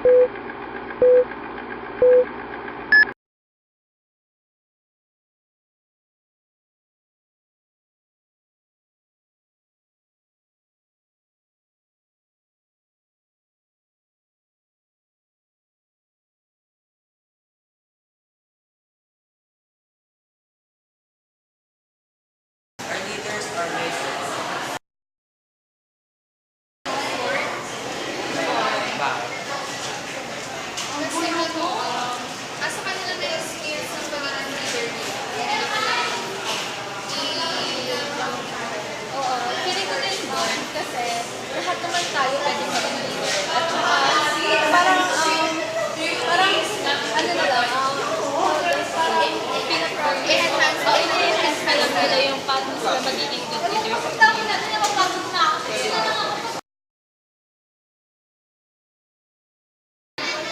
Our leaders are made. Bakit? Kasi ano, asa kanila na yung skills ng pagiging leader nila. Oo, feeling ko din doon kasi lahat naman tayo pwede maging leader. At saka, parang, ano na lang, parang i-enhance pa lang nila yung paano sila magiging good leaders.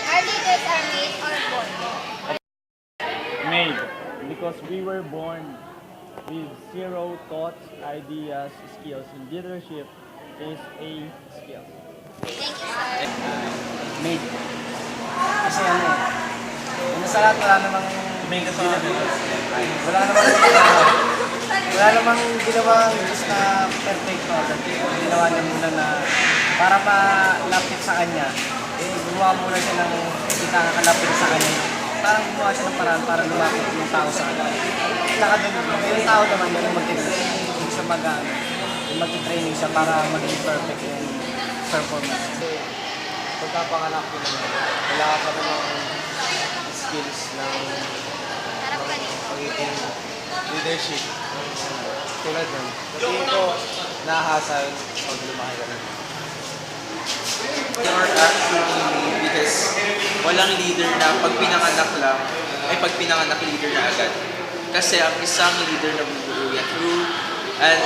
Our leaders are made or born? Made, because we were born with zero thoughts, ideas, skills, and leadership is a skill. Thank you, sir. Made. Kasi una sa lahat wala namang ginawang Diyos na perfecto. Ginawa niya muna na para malapit sa Kanya, gumawa muna siya ng kalapit sa Kanya. Parang gumawa siya ng paraan para lumapit yung tao sa Kanya. Saka doon, yung tao naman yun, mag-training siya mag-training siya para maging perfect yung performance. Pagkapanganak ko naman, wala ka pa ng skills ng pagiging leadership. Tulad nun. Kasi ko nahasal pag lumaki ka rin. They are actually made because walang leader na pag pinanganak lang, ay pag pinanganak leader na agad. Kasi ang isang leader na bubuo yan through, and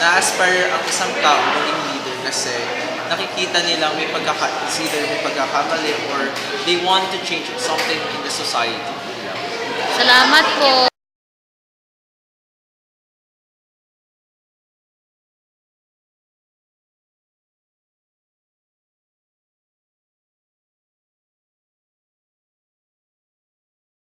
na-aspire ang isang tao maging leader kasi nakikita nilang may pagkakamali or they want to change something in the society. Salamat po.